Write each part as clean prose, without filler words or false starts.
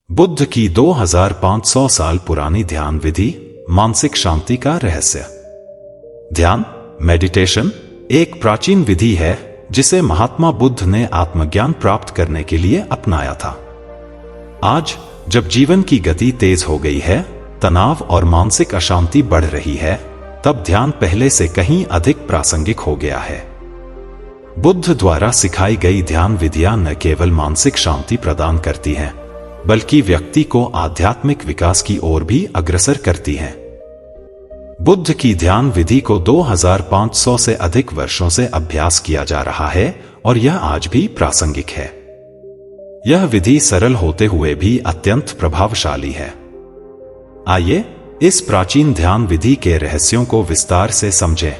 बुद्ध की 2500 साल पुरानी ध्यान विधि, मानसिक शांति का रहस्य। ध्यान मेडिटेशन एक प्राचीन विधि है जिसे महात्मा बुद्ध ने आत्मज्ञान प्राप्त करने के लिए अपनाया था। आज जब जीवन की गति तेज हो गई है, तनाव और मानसिक अशांति बढ़ रही है, तब ध्यान पहले से कहीं अधिक प्रासंगिक हो गया है। बुद्ध द्वारा सिखाई गई ध्यान विधियां न केवल मानसिक शांति प्रदान करती हैं, बल्कि व्यक्ति को आध्यात्मिक विकास की ओर भी अग्रसर करती हैं। बुद्ध की ध्यान विधि को 2500 से अधिक वर्षों से अभ्यास किया जा रहा है और यह आज भी प्रासंगिक है। यह विधि सरल होते हुए भी अत्यंत प्रभावशाली है। आइए इस प्राचीन ध्यान विधि के रहस्यों को विस्तार से समझें।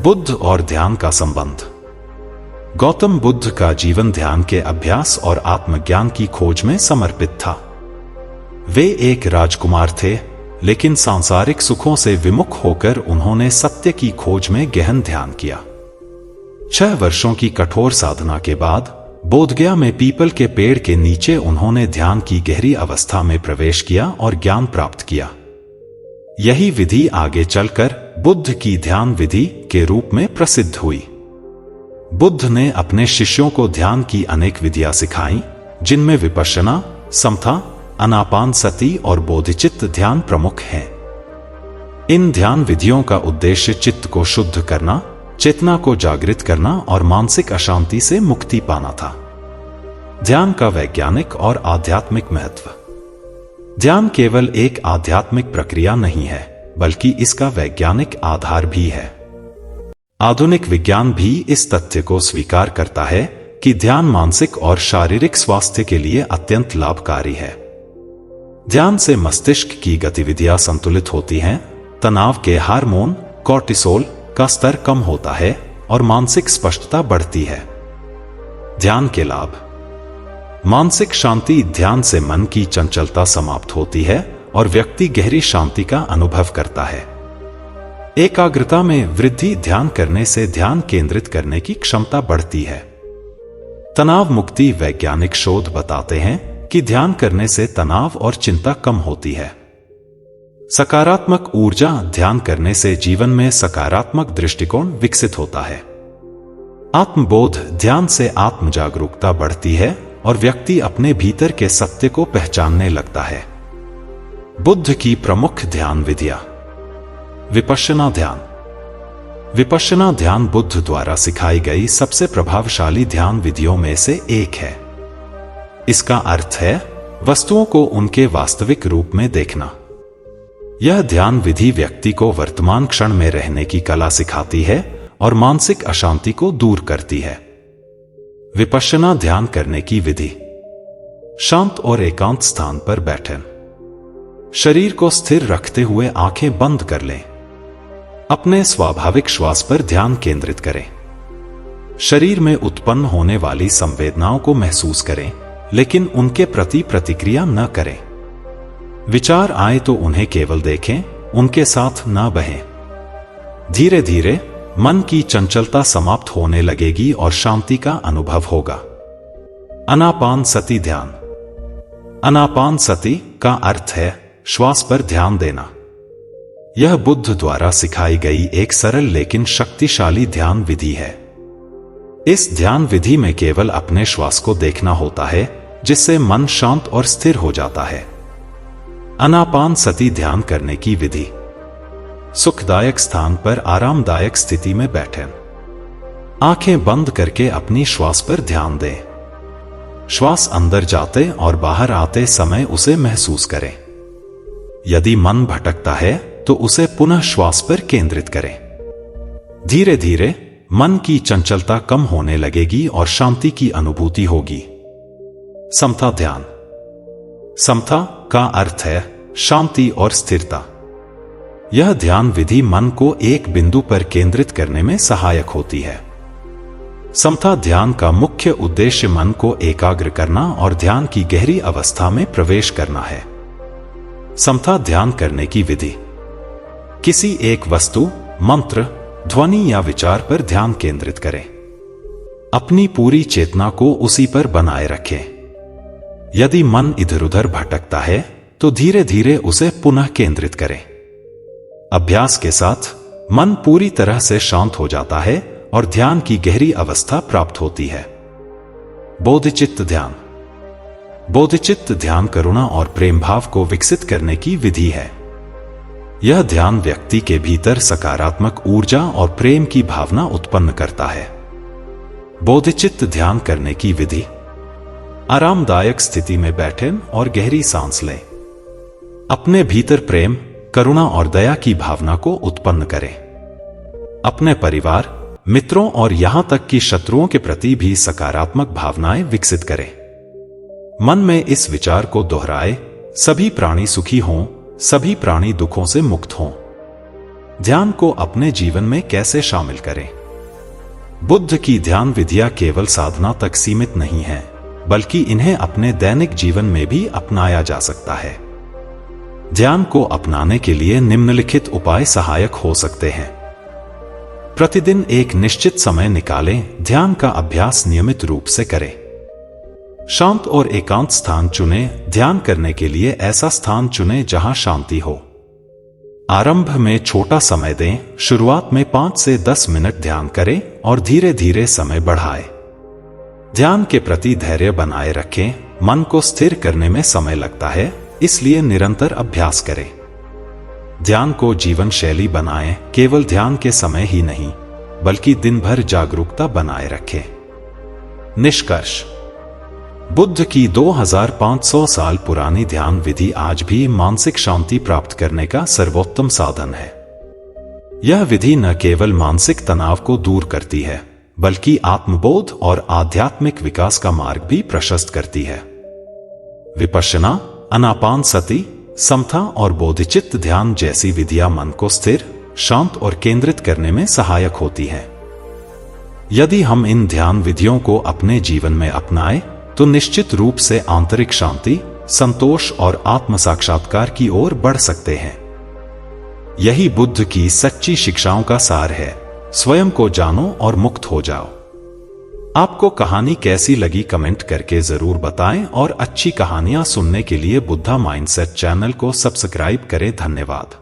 बुद्ध और ध्यान का संबंध। गौतम बुद्ध का जीवन ध्यान के अभ्यास और आत्मज्ञान की खोज में समर्पित था। वे एक राजकुमार थे, लेकिन सांसारिक सुखों से विमुख होकर उन्होंने सत्य की खोज में गहन ध्यान किया। 6 वर्षों की कठोर साधना के बाद बोधगया में पीपल के पेड़ के नीचे उन्होंने ध्यान की गहरी अवस्था में प्रवेश किया और ज्ञान प्राप्त किया। यही विधि आगे चलकर बुद्ध की ध्यान विधि के रूप में प्रसिद्ध हुई। बुद्ध ने अपने शिष्यों को ध्यान की अनेक विधियां सिखाईं, जिनमें विपश्यना, समथा, आनापानसति और बोधिचित्त ध्यान प्रमुख हैं। इन ध्यान विधियों का उद्देश्य चित्त को शुद्ध करना, चेतना को जागृत करना और मानसिक अशांति से मुक्ति पाना था। ध्यान का वैज्ञानिक और आध्यात्मिक महत्व। ध्यान केवल एक आध्यात्मिक प्रक्रिया नहीं है, बल्कि इसका वैज्ञानिक आधार भी है। आधुनिक विज्ञान भी इस तथ्य को स्वीकार करता है कि ध्यान मानसिक और शारीरिक स्वास्थ्य के लिए अत्यंत लाभकारी है। ध्यान से मस्तिष्क की गतिविधियां संतुलित होती हैं, तनाव के हार्मोन कॉर्टिसोल का स्तर कम होता है और मानसिक स्पष्टता बढ़ती है। ध्यान के लाभ। मानसिक शांति। ध्यान से मन की चंचलता समाप्त होती है और व्यक्ति गहरी शांति का अनुभव करता है। एकाग्रता में वृद्धि। ध्यान करने से ध्यान केंद्रित करने की क्षमता बढ़ती है। तनाव मुक्ति। वैज्ञानिक शोध बताते हैं कि ध्यान करने से तनाव और चिंता कम होती है। सकारात्मक ऊर्जा। ध्यान करने से जीवन में सकारात्मक दृष्टिकोण विकसित होता है। आत्मबोध। ध्यान से आत्म जागरूकता बढ़ती है और व्यक्ति अपने भीतर के सत्य को पहचानने लगता है। बुद्ध की प्रमुख ध्यान विधियां। विपश्यना ध्यान। विपश्यना ध्यान बुद्ध द्वारा सिखाई गई सबसे प्रभावशाली ध्यान विधियों में से एक है। इसका अर्थ है वस्तुओं को उनके वास्तविक रूप में देखना। यह ध्यान विधि व्यक्ति को वर्तमान क्षण में रहने की कला सिखाती है और मानसिक अशांति को दूर करती है। विपश्यना ध्यान करने की विधि। शांत और एकांत स्थान पर बैठें। शरीर को स्थिर रखते हुए आंखें बंद कर लें। अपने स्वाभाविक श्वास पर ध्यान केंद्रित करें। शरीर में उत्पन्न होने वाली संवेदनाओं को महसूस करें, लेकिन उनके प्रति प्रतिक्रिया न करें। विचार आए तो उन्हें केवल देखें, उनके साथ न बहें। धीरे धीरे मन की चंचलता समाप्त होने लगेगी और शांति का अनुभव होगा। आनापानसति ध्यान। आनापानसति का अर्थ है श्वास पर ध्यान देना। यह बुद्ध द्वारा सिखाई गई एक सरल लेकिन शक्तिशाली ध्यान विधि है। इस ध्यान विधि में केवल अपने श्वास को देखना होता है, जिससे मन शांत और स्थिर हो जाता है। आनापानसति ध्यान करने की विधि। सुखदायक स्थान पर आरामदायक स्थिति में बैठें। आंखें बंद करके अपनी श्वास पर ध्यान दें। श्वास अंदर जाते और बाहर आते समय उसे महसूस करें। यदि मन भटकता है तो उसे पुनः श्वास पर केंद्रित करें। धीरे धीरे मन की चंचलता कम होने लगेगी और शांति की अनुभूति होगी। समता ध्यान। समता का अर्थ है शांति और स्थिरता। यह ध्यान विधि मन को एक बिंदु पर केंद्रित करने में सहायक होती है। समता ध्यान का मुख्य उद्देश्य मन को एकाग्र करना और ध्यान की गहरी अवस्था में प्रवेश करना है। समता ध्यान करने की विधि। किसी एक वस्तु, मंत्र, ध्वनि या विचार पर ध्यान केंद्रित करें। अपनी पूरी चेतना को उसी पर बनाए रखें। यदि मन इधर उधर भटकता है तो धीरे धीरे उसे पुनः केंद्रित करें। अभ्यास के साथ मन पूरी तरह से शांत हो जाता है और ध्यान की गहरी अवस्था प्राप्त होती है। बोधिचित्त ध्यान। बोधिचित्त ध्यान करुणा और प्रेम भाव को विकसित करने की विधि है। यह ध्यान व्यक्ति के भीतर सकारात्मक ऊर्जा और प्रेम की भावना उत्पन्न करता है। बोधिचित्त ध्यान करने की विधि। आरामदायक स्थिति में बैठें और गहरी सांस लें। अपने भीतर प्रेम, करुणा और दया की भावना को उत्पन्न करें। अपने परिवार, मित्रों और यहां तक कि शत्रुओं के प्रति भी सकारात्मक भावनाएं विकसित करें। मन में इस विचार को दोहराएं, सभी प्राणी सुखी हों, सभी प्राणी दुखों से मुक्त हों। ध्यान को अपने जीवन में कैसे शामिल करें? बुद्ध की ध्यान विधियां केवल साधना तक सीमित नहीं है, बल्कि इन्हें अपने दैनिक जीवन में भी अपनाया जा सकता है। ध्यान को अपनाने के लिए निम्नलिखित उपाय सहायक हो सकते हैं। प्रतिदिन एक निश्चित समय निकालें, ध्यान का अभ्यास नियमित रूप से करें। शांत और एकांत स्थान चुनें, ध्यान करने के लिए ऐसा स्थान चुनें जहां शांति हो। आरंभ में छोटा समय दें, शुरुआत में 5 से 10 मिनट ध्यान करें और धीरे धीरे समय बढ़ाएं। ध्यान के प्रति धैर्य बनाए रखें, मन को स्थिर करने में समय लगता है, इसलिए निरंतर अभ्यास करें। ध्यान को जीवन शैली बनाएं, केवल ध्यान के समय ही नहीं, बल्कि दिन भर जागरूकता बनाए रखें। निष्कर्ष। बुद्ध की 2500 साल पुरानी ध्यान विधि आज भी मानसिक शांति प्राप्त करने का सर्वोत्तम साधन है। यह विधि न केवल मानसिक तनाव को दूर करती है, बल्कि आत्मबोध और आध्यात्मिक विकास का मार्ग भी प्रशस्त करती है। विपश्यना, आनापानसति, समता और बोधिचित्त ध्यान जैसी विधियां मन को स्थिर, शांत और केंद्रित करने में सहायक होती हैं। यदि हम इन ध्यान विधियों को अपने जीवन में अपनाएं, तो निश्चित रूप से आंतरिक शांति, संतोष और आत्म साक्षात्कार की ओर बढ़ सकते हैं। यही बुद्ध की सच्ची शिक्षाओं का सार है। स्वयं को जानो और मुक्त हो जाओ। आपको कहानी कैसी लगी कमेंट करके जरूर बताएं और अच्छी कहानियां सुनने के लिए बुद्धा माइंडसेट चैनल को सब्सक्राइब करें। धन्यवाद।